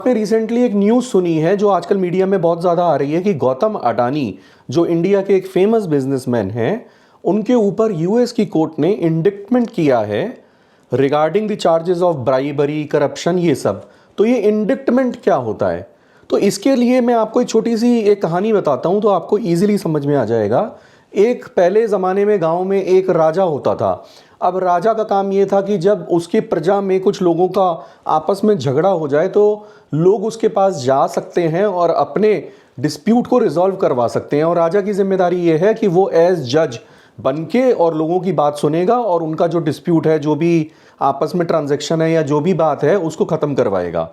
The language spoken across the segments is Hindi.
आपने रिसेंटली एक न्यूज़ सुनी है जो आजकल मीडिया में बहुत ज़्यादा आ रही है कि गौतम अडानी जो इंडिया के एक फेमस बिजनेसमैन हैं, उनके ऊपर यूएस की कोर्ट ने इंडिक्टमेंट किया है regarding the charges of bribery, corruption, ये सब। तो ये इंडिक्टमेंट क्या होता है? तो इसके लिए मैं आपको एक छोटी सी एक कहानी बताता हूँ तो आपको ईजिली समझ में आ जाएगा। एक पहले ज़माने में गांव में एक राजा होता था। अब राजा का काम ये था कि जब उसकी प्रजा में कुछ लोगों का आपस में झगड़ा हो जाए तो लोग उसके पास जा सकते हैं और अपने डिस्प्यूट को रिजॉल्व करवा सकते हैं। और राजा की जिम्मेदारी ये है कि वो एज जज बनके और लोगों की बात सुनेगा और उनका जो डिस्प्यूट है, जो भी आपस में ट्रांजैक्शन है या जो भी बात है, उसको ख़त्म करवाएगा।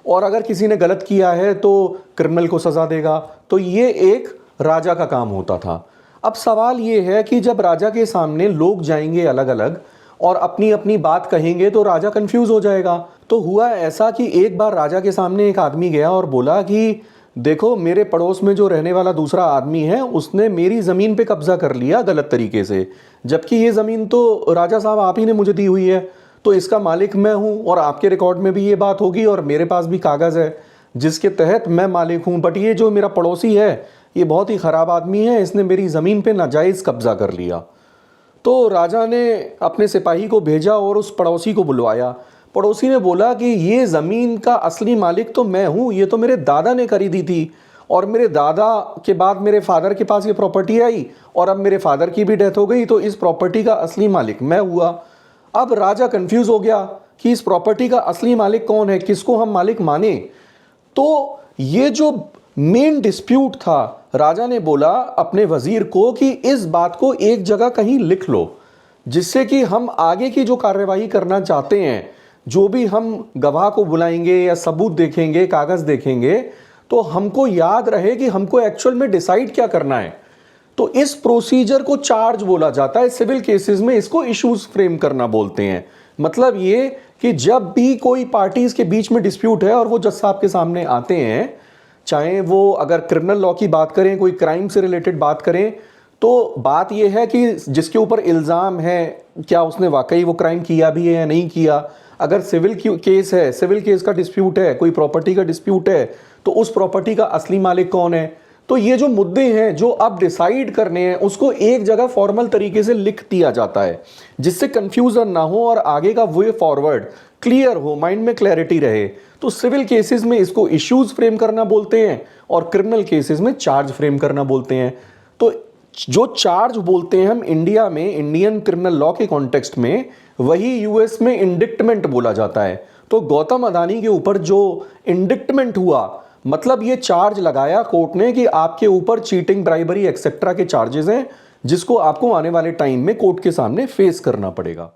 और अगर किसी ने गलत किया है तो क्रिमिनल को सज़ा देगा। तो ये एक राजा का काम होता था। अब सवाल ये है कि जब राजा के सामने लोग जाएंगे अलग अलग और अपनी अपनी बात कहेंगे तो राजा कंफ्यूज हो जाएगा। तो हुआ ऐसा कि एक बार राजा के सामने एक आदमी गया और बोला कि देखो, मेरे पड़ोस में जो रहने वाला दूसरा आदमी है उसने मेरी ज़मीन पे कब्जा कर लिया गलत तरीके से, जबकि ये ज़मीन तो राजा साहब आप ही ने मुझे दी हुई है, तो इसका मालिक मैं हूँ और आपके रिकॉर्ड में भी ये बात होगी और मेरे पास भी कागज़ है जिसके तहत मैं मालिक हूँ। बट ये जो मेरा पड़ोसी है ये बहुत ही ख़राब आदमी है, इसने मेरी ज़मीन पे नाजायज़ कब्ज़ा कर लिया। तो राजा ने अपने सिपाही को भेजा और उस पड़ोसी को बुलवाया। पड़ोसी ने बोला कि ये ज़मीन का असली मालिक तो मैं हूँ, ये तो मेरे दादा ने खरीदी थी और मेरे दादा के बाद मेरे फादर के पास ये प्रॉपर्टी आई और अब मेरे फादर की भी डेथ हो गई, तो इस प्रॉपर्टी का असली मालिक मैं हुआ। अब राजा कंफ्यूज हो गया कि इस प्रॉपर्टी का असली मालिक कौन है, किसको हम मालिक माने। तो ये जो मेन डिस्प्यूट था, राजा ने बोला अपने वजीर को कि इस बात को एक जगह कहीं लिख लो जिससे कि हम आगे की जो कार्यवाही करना चाहते हैं, जो भी हम गवाह को बुलाएंगे या सबूत देखेंगे, कागज देखेंगे, तो हमको याद रहे कि हमको एक्चुअल में डिसाइड क्या करना है। तो इस प्रोसीजर को चार्ज बोला जाता है। सिविल केसेस में इसको इश्यूज फ्रेम करना बोलते हैं। मतलब ये कि जब भी कोई पार्टीज के बीच में डिस्प्यूट है और वो जज साहब के सामने आते हैं, चाहे वो अगर क्रिमिनल लॉ की बात करें, कोई क्राइम से रिलेटेड बात करें, तो बात यह है कि जिसके ऊपर इल्ज़ाम है क्या उसने वाकई वो क्राइम किया भी है या नहीं किया। अगर सिविल केस है, सिविल केस का डिस्प्यूट है, कोई प्रॉपर्टी का डिस्प्यूट है, तो उस प्रॉपर्टी का असली मालिक कौन है। तो ये जो मुद्दे हैं जो अब डिसाइड करने हैं उसको एक जगह फॉर्मल तरीके से लिख दिया जाता है जिससे कंफ्यूजन ना हो और आगे का वे फॉरवर्ड क्लियर हो, माइंड में क्लैरिटी रहे। तो सिविल केसेस में इसको इश्यूज फ्रेम करना बोलते हैं और क्रिमिनल केसेस में चार्ज फ्रेम करना बोलते हैं। तो जो चार्ज बोलते हैं हम इंडिया में, इंडियन क्रिमिनल लॉ के कॉन्टेक्स्ट में, वही यूएस में इंडिक्टमेंट बोला जाता है। तो गौतम अडानी के ऊपर जो इंडिक्टमेंट हुआ, मतलब ये चार्ज लगाया कोर्ट ने कि आपके ऊपर चीटिंग, ब्राइबरी एक्सेट्रा के चार्जेस हैं जिसको आपको आने वाले टाइम में कोर्ट के सामने फेस करना पड़ेगा।